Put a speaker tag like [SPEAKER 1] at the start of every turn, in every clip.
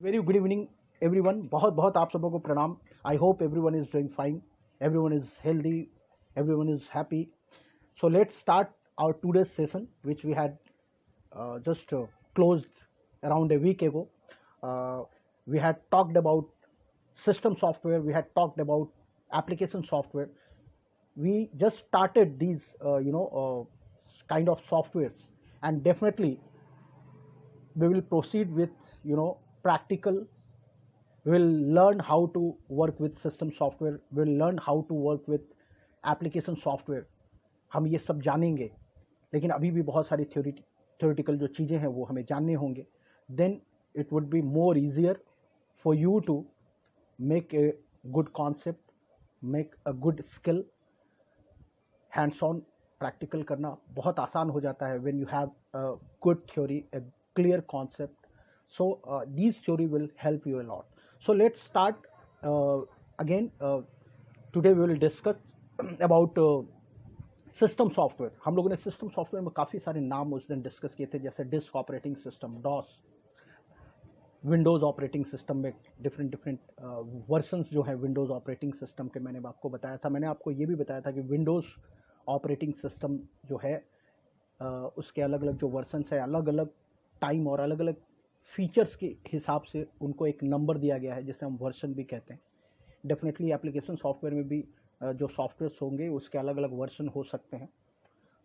[SPEAKER 1] Very good evening everyone. बहुत बहुत आप सबों को प्रणाम। I hope everyone is doing fine, everyone is healthy, everyone is happy. So let's start our today's session, which we had just closed around a week ago. Uh, we had talked about system software, we had talked about application software. We just started these, kind of softwares, and definitely we will proceed with, practical. We will learn how to work with system software. We will learn how to work with application software. हम ये सब जानेंगे, लेकिन अभी भी बहुत सारी theoretical जो चीज़ें हैं वो हमें जानने होंगे. Then it would be more easier for you to make a good concept, make a good skill. Hands on practical करना बहुत आसान हो जाता है when you have a good theory, a clear concept. So this theory will help you a lot. So let's start again. Today we will discuss about system software. हम लोगों ने system software में काफ़ी सारे नाम उस दिन डिस्कस किए थे, जैसे disk operating system, DOS, Windows operating system में डिफरेंट वर्जन्स जो हैं विंडोज़ ऑपरेटिंग सिस्टम के मैंने आपको बताया था. मैंने आपको ये भी बताया था कि विंडोज़ ऑपरेटिंग सिस्टम जो है उसके अलग अलग जो वर्जन्स है, अलग अलग टाइम और अलग अलग फीचर्स के हिसाब से उनको एक नंबर दिया गया है, जिसे हम वर्जन भी कहते हैं. डेफिनेटली एप्लीकेशन सॉफ्टवेयर में भी जो सॉफ्टवेयर्स होंगे उसके अलग अलग वर्जन हो सकते हैं.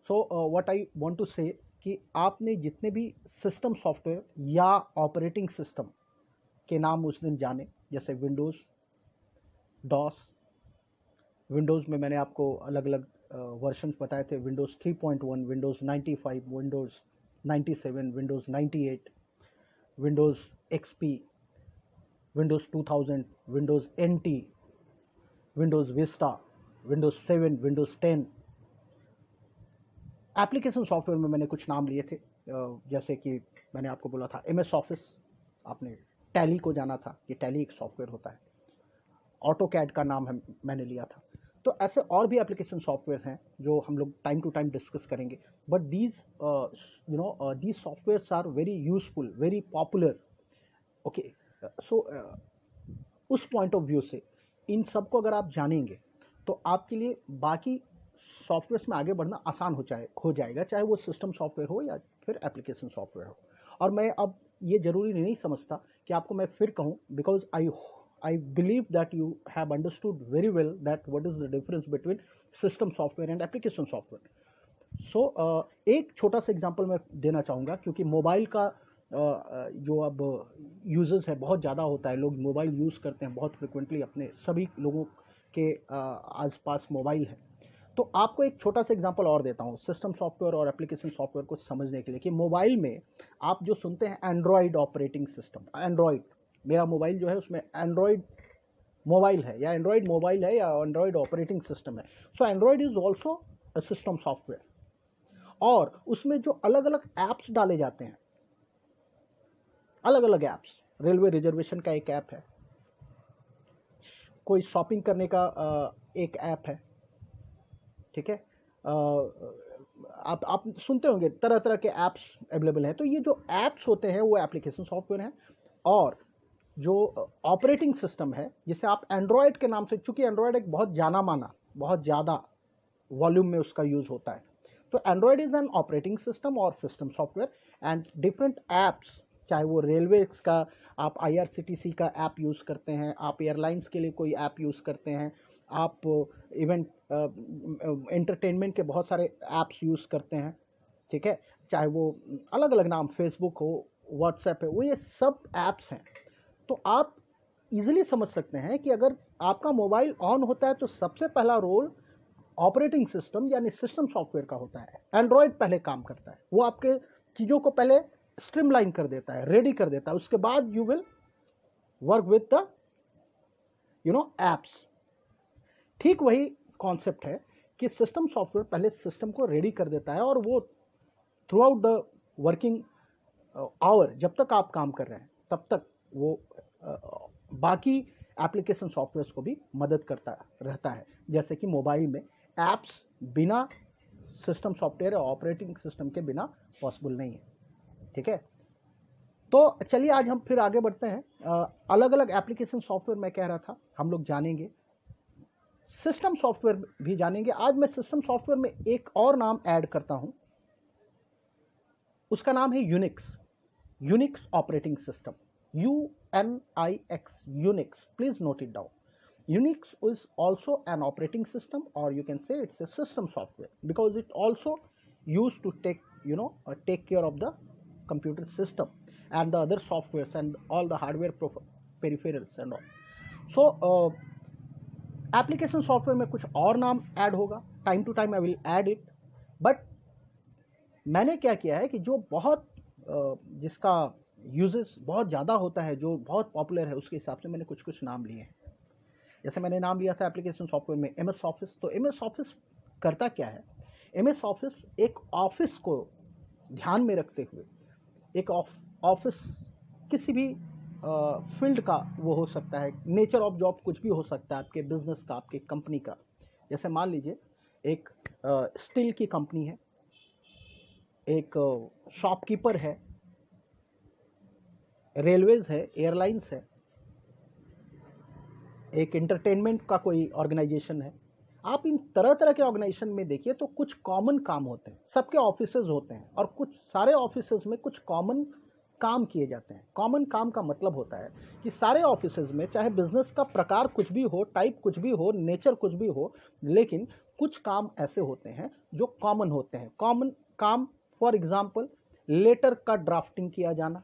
[SPEAKER 1] So what I want to say कि आपने जितने भी सिस्टम सॉफ्टवेयर या ऑपरेटिंग सिस्टम के नाम उस दिन जाने, जैसे विंडोज़, डॉस. विंडोज़ में मैंने आपको अलग अलग वर्जन्स बताए थे. Windows 3.1, Windows 95, Windows 97, Windows 98, Windows XP, Windows 2000, Windows NT, Windows Vista, Windows 7, Windows 10. Application software में मैंने कुछ नाम लिए थे, जैसे कि मैंने आपको बोला था एमएस ऑफिस. आपने टैली को जाना था कि टैली एक सॉफ्टवेयर होता है. ऑटो कैड का नाम मैंने लिया था. तो ऐसे और भी एप्लीकेशन सॉफ्टवेयर हैं जो हम लोग टाइम टू टाइम डिस्कस करेंगे. But these these softwares are very useful, very popular. Okay, so उस पॉइंट ऑफ व्यू से इन सबको अगर आप जानेंगे तो आपके लिए बाकी सॉफ्टवेयर्स में आगे बढ़ना आसान हो जाएगा, चाहे वो सिस्टम सॉफ्टवेयर हो या फिर एप्लीकेशन सॉफ्टवेयर हो. और मैं अब ये ज़रूरी नहीं समझता कि आपको मैं फिर कहूँ, because I believe that you have understood very well that what is the difference between system software and application software. So एक छोटा सा एग्जांपल मैं देना चाहूँगा, क्योंकि मोबाइल का जो अब यूजेस है बहुत ज़्यादा होता है. लोग मोबाइल यूज़ करते हैं बहुत फ्रिक्वेंटली, अपने सभी लोगों के आसपास मोबाइल है. तो आपको एक छोटा सा एग्जांपल और देता हूँ सिस्टम सॉफ्टवेयर और एप्लीकेशन सॉफ्टवेयर को समझने के लिए, कि मोबाइल में आप जो सुनते हैं एंड्रॉयड ऑपरेटिंग सिस्टम, एंड्रॉयड, मेरा मोबाइल जो है उसमें एंड्रॉयड मोबाइल है या एंड्रॉयड मोबाइल है या एंड्रॉयड ऑपरेटिंग सिस्टम है. So Android is also a system software. और उसमें जो अलग अलग ऐप्स डाले जाते हैं, अलग अलग ऐप्स, रेलवे रिजर्वेशन का एक ऐप है, कोई शॉपिंग करने का एक ऐप है, ठीक है. आप सुनते होंगे तरह तरह के ऐप्स अवेलेबल हैं. तो ये जो ऐप्स होते हैं वो एप्लीकेशन सॉफ्टवेयर हैं. और जो ऑपरेटिंग सिस्टम है, जिसे आप एंड्रॉयड के नाम से, चूंकि एंड्रॉयड एक बहुत जाना माना, बहुत ज़्यादा वॉल्यूम में उसका यूज़ होता है, तो Android is an operating system और system software. And different apps, चाहे वो रेलवे का आप आईआरसीटीसी का ऐप यूज़ करते हैं, आप एयरलाइंस के लिए कोई ऐप यूज़ करते हैं, आप इवेंट एंटरटेनमेंट के बहुत सारे ऐप्स यूज़ करते हैं, ठीक है. चाहे वो अलग अलग नाम, फेसबुक हो, व्हाट्सएप है, वो ये सब ऐप्स हैं. तो आप इजीली समझ सकते हैं कि अगर आपका मोबाइल ऑन होता है तो सबसे पहला रोल ऑपरेटिंग सिस्टम यानी सिस्टम सॉफ्टवेयर का होता है. एंड्रॉयड पहले काम करता है, वो आपके चीज़ों को पहले स्ट्रीमलाइन कर देता है, रेडी कर देता है. उसके बाद you will work with the apps. ठीक वही कॉन्सेप्ट है कि सिस्टम सॉफ्टवेयर पहले सिस्टम को रेडी कर देता है, और वो through out the working hour, जब तक आप काम कर रहे हैं तब तक वो बाकी एप्लीकेशन सॉफ्टवेयर्स को भी मदद करता रहता है. जैसे कि मोबाइल में ऐप्स बिना सिस्टम सॉफ्टवेयर या ऑपरेटिंग सिस्टम के बिना पॉसिबल नहीं है, ठीक है. तो चलिए आज हम फिर आगे बढ़ते हैं। अलग अलग एप्लीकेशन सॉफ्टवेयर मैं कह रहा था हम लोग जानेंगे, सिस्टम सॉफ्टवेयर भी जानेंगे। आज मैं सिस्टम सॉफ्टवेयर में एक और नाम ऐड करता हूं, उसका नाम है Unix, Unix operating system, UNIX, Unix, please note it down. Unix is also an operating system, or you can say it's a system software, because it also used to take care of the computer system and the other softwares and all the hardware peripherals and all. So application software में कुछ और नाम add होगा, time to time I will add it, but मैंने क्या किया है कि जो बहुत जिसका यूजेस बहुत ज़्यादा होता है, जो बहुत पॉपुलर है, उसके हिसाब से मैंने कुछ कुछ नाम लिए हैं। जैसे मैंने नाम लिया था एप्लीकेशन सॉफ्टवेयर में MS ऑफिस। तो MS ऑफिस करता क्या है? MS ऑफिस एक ऑफिस को ध्यान में रखते हुए, एक ऑफिस किसी भी फील्ड का वो हो सकता है, नेचर ऑफ जॉब कुछ भी हो सकता है, आपके बिजनेस का, आपके कंपनी का। जैसे मान लीजिए एक स्टील की कंपनी है, एक शॉपकीपर है, रेलवेज है, एयरलाइंस है, एक एंटरटेनमेंट का कोई ऑर्गेनाइजेशन है। आप इन तरह तरह के ऑर्गेनाइजेशन में देखिए तो कुछ कॉमन काम होते हैं, सबके ऑफिसेज होते हैं, और कुछ सारे ऑफिसेज में कुछ कॉमन काम किए जाते हैं। कॉमन काम का मतलब होता है कि सारे ऑफिसेज में, चाहे बिजनेस का प्रकार कुछ भी हो, टाइप कुछ भी हो, नेचर कुछ भी हो, लेकिन कुछ काम ऐसे होते हैं जो कॉमन होते हैं। कॉमन काम, फॉर एग्जाम्पल लेटर का ड्राफ्टिंग किया जाना,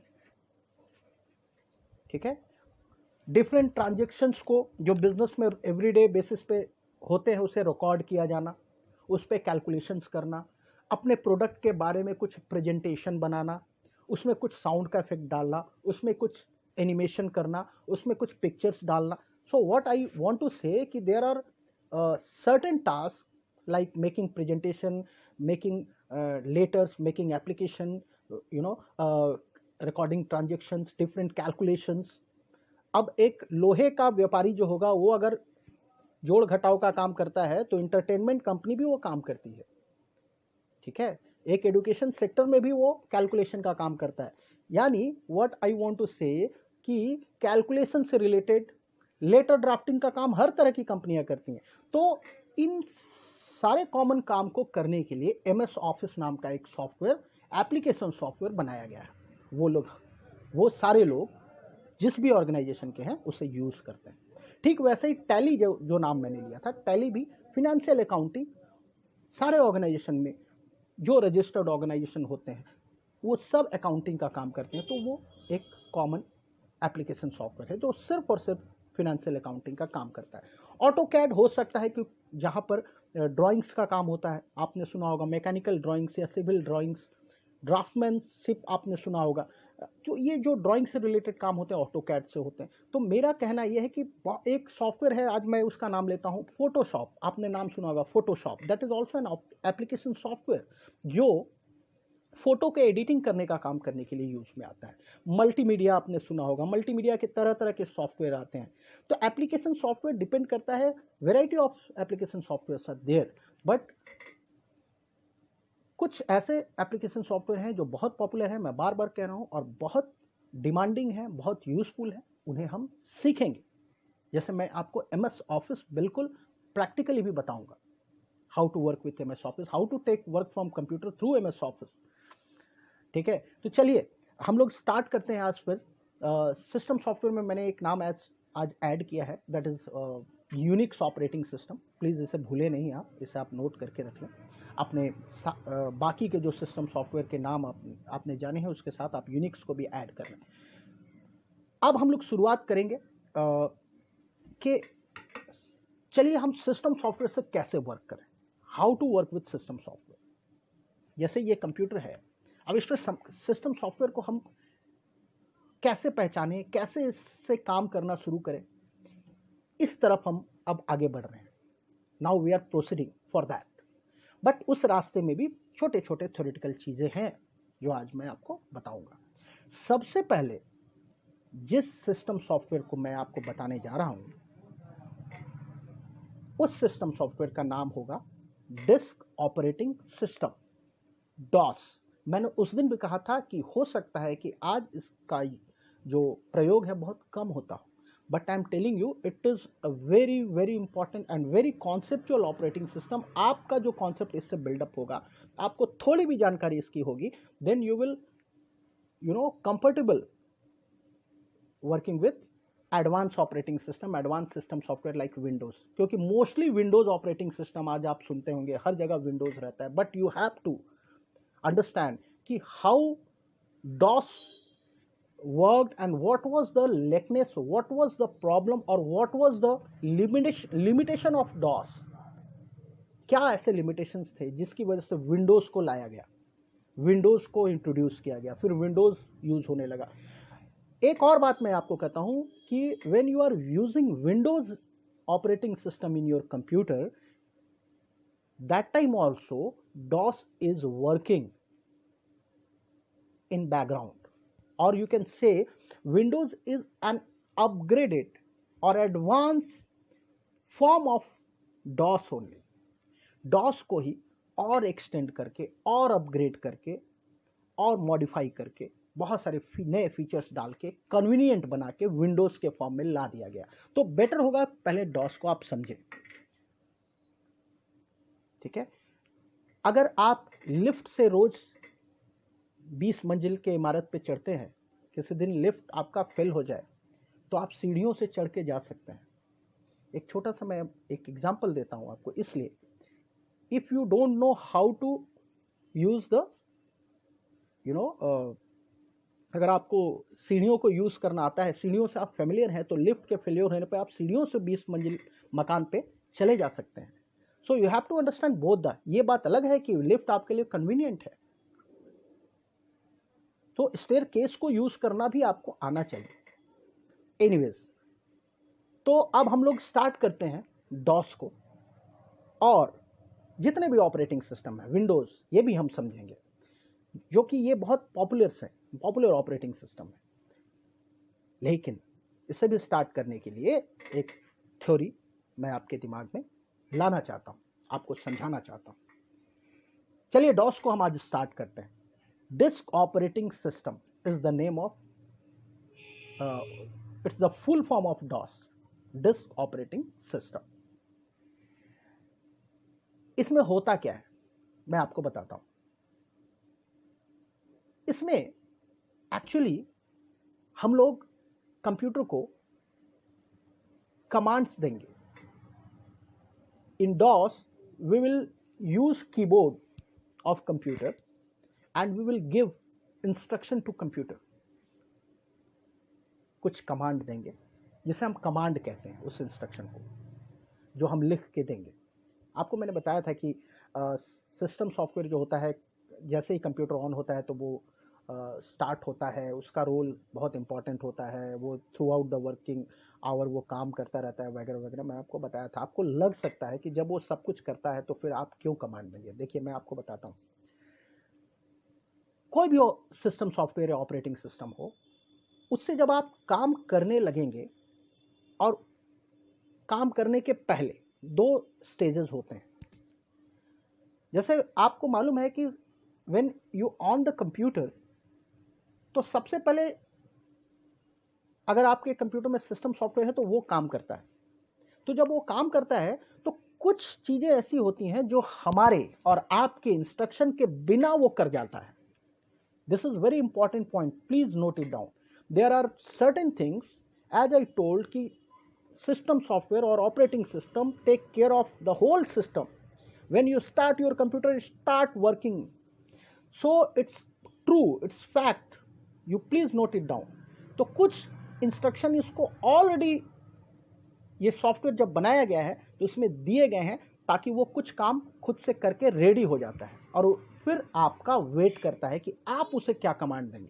[SPEAKER 1] ठीक है, डिफरेंट ट्रांजेक्शन्स को जो बिजनेस में एवरीडे बेसिस पे होते हैं उसे रिकॉर्ड किया जाना, उस पर कैलकुलेशंस करना, अपने प्रोडक्ट के बारे में कुछ प्रेजेंटेशन बनाना, उसमें कुछ साउंड का इफेक्ट डालना, उसमें कुछ एनिमेशन करना, उसमें कुछ पिक्चर्स डालना। So what I want to say कि there are certain task like making presentation, making letters, making application, recording transactions, different calculations. अब एक लोहे का व्यापारी जो होगा वो अगर जोड़ घटाव का काम करता है तो इंटरटेनमेंट कंपनी भी वो काम करती है, ठीक है। एक एजुकेशन सेक्टर में भी वो कैलकुलेशन का काम करता है। यानी what I want to say कि कैलकुलेशन से रिलेटेड लेटर ड्राफ्टिंग का काम हर तरह की कंपनियां करती हैं। तो इन सारे कॉमन काम को करने के लिए MS ऑफिस नाम का एक सॉफ्टवेयर, एप्लीकेशन सॉफ्टवेयर बनाया गया है। वो सारे लोग जिस भी ऑर्गेनाइजेशन के हैं उसे यूज करते हैं। ठीक वैसे ही टैली जो नाम मैंने लिया था, टैली भी फिनेंशियल अकाउंटिंग सारे ऑर्गेनाइजेशन में जो रजिस्टर्ड ऑर्गेनाइजेशन होते हैं वो सब अकाउंटिंग का काम करते हैं। तो वो एक कॉमन एप्लीकेशन सॉफ्टवेयर है जो सिर्फ और सिर्फ फिनेंशियल अकाउंटिंग का काम करता है। ऑटोकैड हो सकता है कि जहाँ पर ड्राइंग्स का काम होता है, आपने सुना होगा मैकेनिकल ड्राइंग्स या सिविल ड्राइंग्स, ड्राफ्टमैनशिप आपने सुना होगा। तो ये जो ड्राइंग से रिलेटेड काम होते हैं ऑटोकैड से होते हैं। तो मेरा कहना यह है कि एक सॉफ्टवेयर है, आज मैं उसका नाम लेता हूँ फोटोशॉप। आपने नाम सुना होगा Photoshop, that is also an application software जो फोटो के एडिटिंग करने का काम करने के लिए यूज में आता है। मल्टीमीडिया आपने सुना होगा, मल्टीमीडिया के तरह तरह के सॉफ्टवेयर आते हैं। तो एप्लीकेशन सॉफ्टवेयर डिपेंड करता है, variety of application software are there, but कुछ ऐसे एप्लीकेशन सॉफ्टवेयर हैं जो बहुत पॉपुलर है, मैं बार बार कह रहा हूं, और बहुत डिमांडिंग है, बहुत यूजफुल है, उन्हें हम सीखेंगे। जैसे मैं आपको MS ऑफिस बिल्कुल प्रैक्टिकली भी बताऊंगा, how to work with MS office, how to take work from computer through MS office, ठीक है। तो चलिए हम लोग स्टार्ट करते हैं आज फिर। सिस्टम सॉफ्टवेयर में मैंने एक नाम आज ऐड किया है, that is Unix operating system. Please इसे भूले नहीं आप, इसे आप नोट करके रख लें। अपने बाकी के जो सिस्टम सॉफ्टवेयर के नाम आपने जाने हैं उसके साथ आप यूनिक्स को भी ऐड कर लें। अब हम लोग शुरुआत करेंगे कि चलिए हम सिस्टम सॉफ्टवेयर से कैसे वर्क करें, how to work with system software. जैसे ये कंप्यूटर है, अब इस पर सिस्टम सॉफ्टवेयर को हम कैसे पहचानें, कैसे इससे काम करना शुरू करें, इस तरफ हम अब आगे बढ़ रहे हैं। Now we are proceeding for that, but उस रास्ते में भी छोटे छोटे थ्योरेटिकल चीजें हैं जो आज मैं आपको बताऊंगा। सबसे पहले जिस सिस्टम सॉफ्टवेयर को मैं आपको बताने जा रहा हूं उस सिस्टम सॉफ्टवेयर का नाम होगा डिस्क ऑपरेटिंग सिस्टम, DOS। मैंने उस दिन भी कहा था कि हो सकता है कि आज इसका जो प्रयोग है बहुत कम होता हो, but I am telling you it is a very very important and very conceptual operating system. आपका जो कॉन्सेप्ट इससे बिल्डअप होगा, आपको थोड़ी भी जानकारी इसकी होगी, then you will comfortable working with advance operating system, advance system software like Windows. क्योंकि मोस्टली विंडोज ऑपरेटिंग सिस्टम आज आप सुनते होंगे, हर जगह विंडोज रहता है, but you have to understand कि how DOS worked and what was the lackness, what was the problem or what was the limitation of DOS। क्या ऐसे limitations थे जिसकी वजह से विंडोज को लाया गया, विंडोज को इंट्रोड्यूस किया गया, फिर विंडोज यूज होने लगा। एक और बात मैं आपको कहता हूं कि when you are using Windows operating system in your computer, that time also DOS is working in background, or you can say Windows is an upgraded or advanced form of DOS only। DOS को ही और extend करके और upgrade करके और modify करके बहुत सारे नए फीचर्स डाल के कन्वीनियंट बना के विंडोज के फॉर्म में ला दिया गया। तो बेटर होगा पहले DOS को आप समझें, ठीक है। अगर आप लिफ्ट से रोज 20 मंजिल के इमारत पे चढ़ते हैं, किसी दिन लिफ्ट आपका फेल हो जाए तो आप सीढ़ियों से चढ़ के जा सकते हैं। एक छोटा सा मैं एक एग्जांपल देता हूं आपको, इसलिए if you don't know how to use the अगर आपको सीढ़ियों को यूज करना आता है, सीढ़ियों से आप फेमिलियर हैं, तो लिफ्ट के फेलियर होने पे आप सीढ़ियों से 20 मंजिल मकान पे चले जा सकते हैं। So you have to understand both the, ये बात अलग है कि लिफ्ट आपके लिए कन्वीनियंट है, तो स्टेयर केस को यूज करना भी आपको आना चाहिए। एनीवेज, तो अब हम लोग स्टार्ट करते हैं DOS को, और जितने भी ऑपरेटिंग सिस्टम है विंडोज, ये भी हम समझेंगे, जो कि ये बहुत पॉपुलर ऑपरेटिंग सिस्टम है। लेकिन इसे भी स्टार्ट करने के लिए एक थ्योरी मैं आपके दिमाग में लाना चाहता हूं, आपको समझाना चाहता हूं। चलिए DOS को हम आज स्टार्ट करते हैं। Disk operating system is the name of it's the full form of DOS, disk operating system। इसमें होता क्या है मैं आपको बताता हूं। इसमें एक्चुअली हम लोग कंप्यूटर को कमांड्स देंगे। इन DOS we will use keyboard of computer and we will give instruction to computer। कुछ कमांड देंगे जिसे हम कमांड कहते हैं, उस इंस्ट्रक्शन को जो हम लिख के देंगे। आपको मैंने बताया था कि सिस्टम सॉफ्टवेयर जो होता है, जैसे ही कंप्यूटर ऑन होता है तो वो स्टार्ट होता है, उसका रोल बहुत इंपॉर्टेंट होता है, वो through out the working hour वो काम करता रहता है वगैरह वगैरह। मैं आपको बताया था। आपको लग सकता है कि जब वो सब कुछ करता है तो फिर आप क्यों कमांड देंगे। देखिए मैं आपको बताता हूँ, कोई भी सिस्टम सॉफ्टवेयर या ऑपरेटिंग सिस्टम हो, उससे जब आप काम करने लगेंगे, और काम करने के पहले 2 स्टेजेस होते हैं। जैसे आपको मालूम है कि when you on the computer, तो सबसे पहले अगर आपके कंप्यूटर में सिस्टम सॉफ्टवेयर है तो वो काम करता है। तो जब वो काम करता है तो कुछ चीजें ऐसी होती हैं जो हमारे और आपके इंस्ट्रक्शन के बिना वो कर जाता है। This is very important point, please note it down। There are certain things, as I told, कि system software or operating system take care of the whole system। When you start your computer, start working, so it's true, it's fact, you please note it down। तो कुछ instruction इसको already, ये software जब बनाया गया है तो इसमें दिए गए हैं ताकि वो कुछ काम खुद से करके रेडी हो जाता है, और फिर आपका वेट करता है कि आप उसे क्या कमांड देंगे।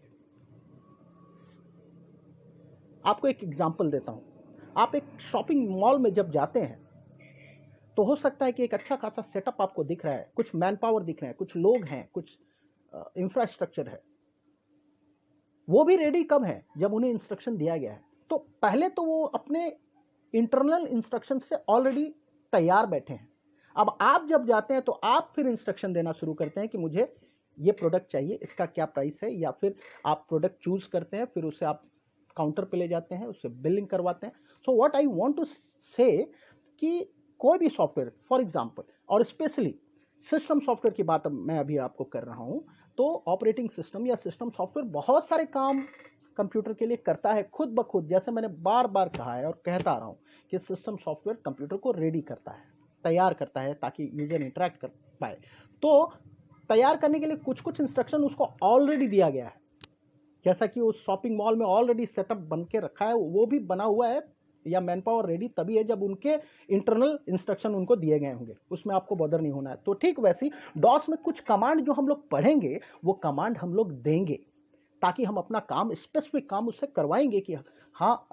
[SPEAKER 1] आपको एक एग्जांपल देता हूं। आप एक शॉपिंग मॉल में जब जाते हैं तो हो सकता है कि एक अच्छा खासा सेटअप आपको दिख रहा है, कुछ मैन पावर दिख रहे हैं, कुछ लोग हैं, कुछ इंफ्रास्ट्रक्चर है। वो भी रेडी कब है, जब उन्हें इंस्ट्रक्शन दिया गया है। तो पहले तो वो अपने इंटरनल इंस्ट्रक्शन से ऑलरेडी तैयार बैठे हैं। अब आप जब जाते हैं तो आप फिर इंस्ट्रक्शन देना शुरू करते हैं कि मुझे ये प्रोडक्ट चाहिए, इसका क्या प्राइस है, या फिर आप प्रोडक्ट चूज करते हैं, फिर उसे आप काउंटर पे ले जाते हैं, उससे बिलिंग करवाते हैं. So what I want to say कि कोई भी सॉफ्टवेयर फॉर एग्जांपल, और स्पेशली सिस्टम सॉफ्टवेयर की बात मैं अभी आपको कर रहा हूं, तो ऑपरेटिंग सिस्टम या सिस्टम सॉफ्टवेयर बहुत सारे काम कंप्यूटर के लिए करता है खुद ब खुद. जैसे मैंने बार बार कहा है और कहता आ रहा हूं कि सिस्टम सॉफ्टवेयर कंप्यूटर को रेडी करता है, तैयार करता है ताकि यूजर इंटरेक्ट कर पाए. तो तैयार करने के लिए कुछ कुछ इंस्ट्रक्शन उसको ऑलरेडी दिया गया है, जैसा कि उस शॉपिंग मॉल में ऑलरेडी सेटअप बन के रखा है, वो भी बना हुआ है, या मैन पावर रेडी तभी है जब उनके इंटरनल इंस्ट्रक्शन उनको दिए गए होंगे, उसमें आपको बॉदर नहीं होना है. तो ठीक वैसी डॉस में कुछ कमांड जो हम लोग पढ़ेंगे वो कमांड हम लोग देंगे ताकि हम अपना काम, स्पेसिफिक काम उससे करवाएंगे कि हाँ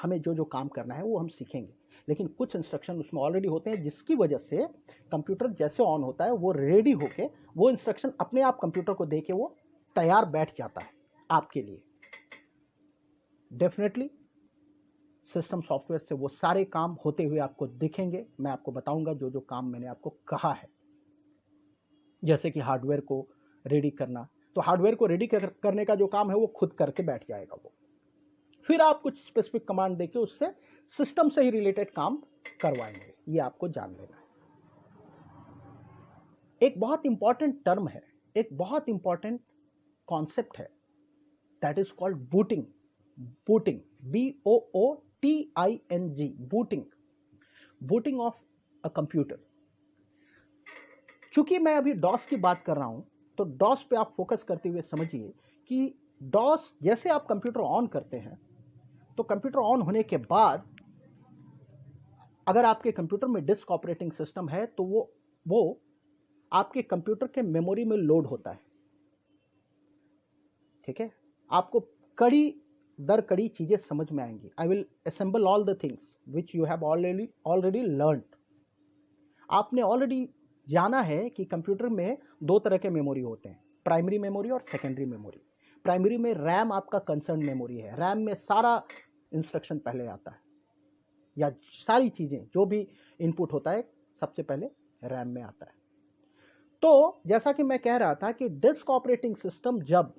[SPEAKER 1] हमें जो जो काम करना है वो हम सीखेंगे. लेकिन कुछ इंस्ट्रक्शन उसमें ऑलरेडी होते हैं जिसकी वजह से कंप्यूटर जैसे ऑन होता है वो रेडी होके वो इंस्ट्रक्शन अपने आप कंप्यूटर को दे के वो तैयार बैठ जाता है आपके लिए. डेफिनेटली सिस्टम सॉफ्टवेयर से वो सारे काम होते हुए आपको दिखेंगे. मैं आपको बताऊंगा जो जो काम मैंने आपको कहा है, जैसे कि हार्डवेयर को रेडी करना. तो हार्डवेयर को रेडी करने का जो काम है वो खुद करके बैठ जाएगा वो, फिर आप कुछ स्पेसिफिक कमांड देके उससे सिस्टम से ही रिलेटेड काम करवाएंगे. ये आपको जान लेना है. एक बहुत इंपॉर्टेंट टर्म है, एक बहुत इंपॉर्टेंट कॉन्सेप्ट है, that is called booting. Booting, BOOTING, booting, booting of a computer. चूंकि मैं अभी डॉस की बात कर रहा हूं तो डॉस पे आप फोकस करते हुए समझिए कि डॉस जैसे आप कंप्यूटर ऑन करते हैं तो कंप्यूटर ऑन होने के बाद अगर आपके कंप्यूटर में डिस्क ऑपरेटिंग सिस्टम है तो वो आपके कंप्यूटर के मेमोरी में लोड होता है. ठीक है, आपको कड़ी दर कड़ी चीजें समझ में आएंगी. I will assemble all the things which you have already learned. आपने ऑलरेडी जाना है कि कंप्यूटर में दो तरह के मेमोरी होते हैं, प्राइमरी मेमोरी और सेकेंडरी मेमोरी. प्राइमरी में रैम आपका कंसर्न मेमोरी है, रैम में सारा इंस्ट्रक्शन पहले आता है, या सारी चीजें जो भी इनपुट होता है सबसे पहले रैम में आता है. तो जैसा कि मैं कह रहा था कि डिस्क ऑपरेटिंग सिस्टम जब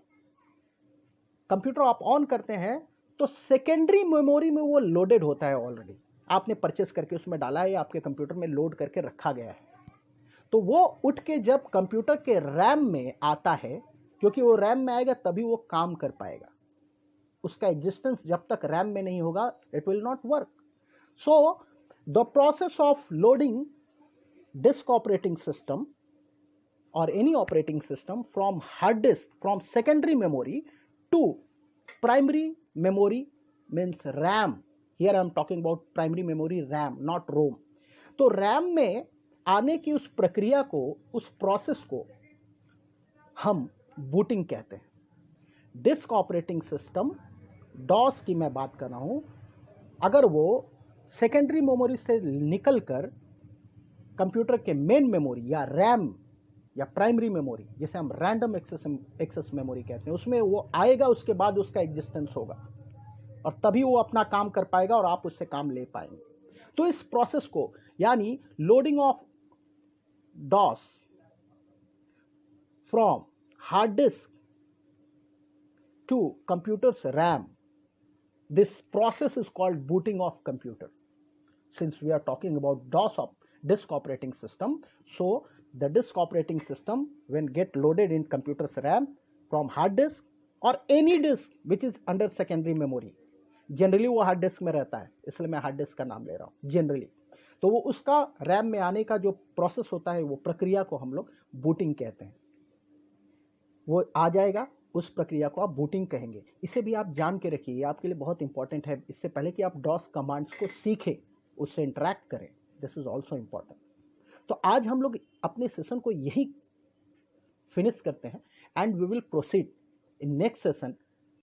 [SPEAKER 1] कंप्यूटर आप ऑन करते हैं तो सेकेंडरी मेमोरी में वो लोडेड होता है, ऑलरेडी आपने परचेस करके उसमें डाला है या आपके कंप्यूटर में लोड करके रखा गया है. तो वो उठ के जब कंप्यूटर के रैम में आता है, क्योंकि वो रैम में आएगा तभी वो काम कर पाएगा, उसका एग्जिस्टेंस जब तक रैम में नहीं होगा it will not work. So the process of loading disc operating system or any operating system from hard disk, from secondary memory to primary memory means RAM. Here I am talking about primary memory RAM, not ROM. तो RAM में आने की उस प्रक्रिया को, उस process को हम बूटिंग कहते हैं. डिस्क ऑपरेटिंग सिस्टम डॉस की मैं बात कर रहा हूं, अगर वो सेकेंडरी मेमोरी से निकलकर कंप्यूटर के मेन मेमोरी या रैम या प्राइमरी मेमोरी, जिसे हम रैंडम एक्सेस मेमोरी कहते हैं, उसमें वो आएगा, उसके बाद उसका एग्जिस्टेंस होगा और तभी वो अपना काम कर पाएगा और आप उससे काम ले पाएंगे. तो इस प्रोसेस को, यानी loading of DOS from hard disk to computer's RAM, this process is called booting of computer. Since we are talking about DOS of disk operating system, so the disk operating system when get loaded in computer's RAM from hard disk or any disk which is under secondary memory, generally वो hard disk में रहता है, इसलिए मैं hard disk का नाम ले रहा हूँ जनरली. तो वो उसका रैम में आने का जो प्रोसेस होता है, वो प्रक्रिया को हम लोग बूटिंग कहते हैं. वो आ जाएगा, उस प्रक्रिया को आप बूटिंग कहेंगे. इसे भी आप जान के रखिए, ये आपके लिए बहुत इंपॉर्टेंट है. इससे पहले कि आप डॉस कमांड्स को सीखें, उससे इंटरैक्ट करें, दिस इज ऑल्सो इंपॉर्टेंट. तो आज हम लोग अपने सेशन को यही फिनिश करते हैं and we will proceed in next session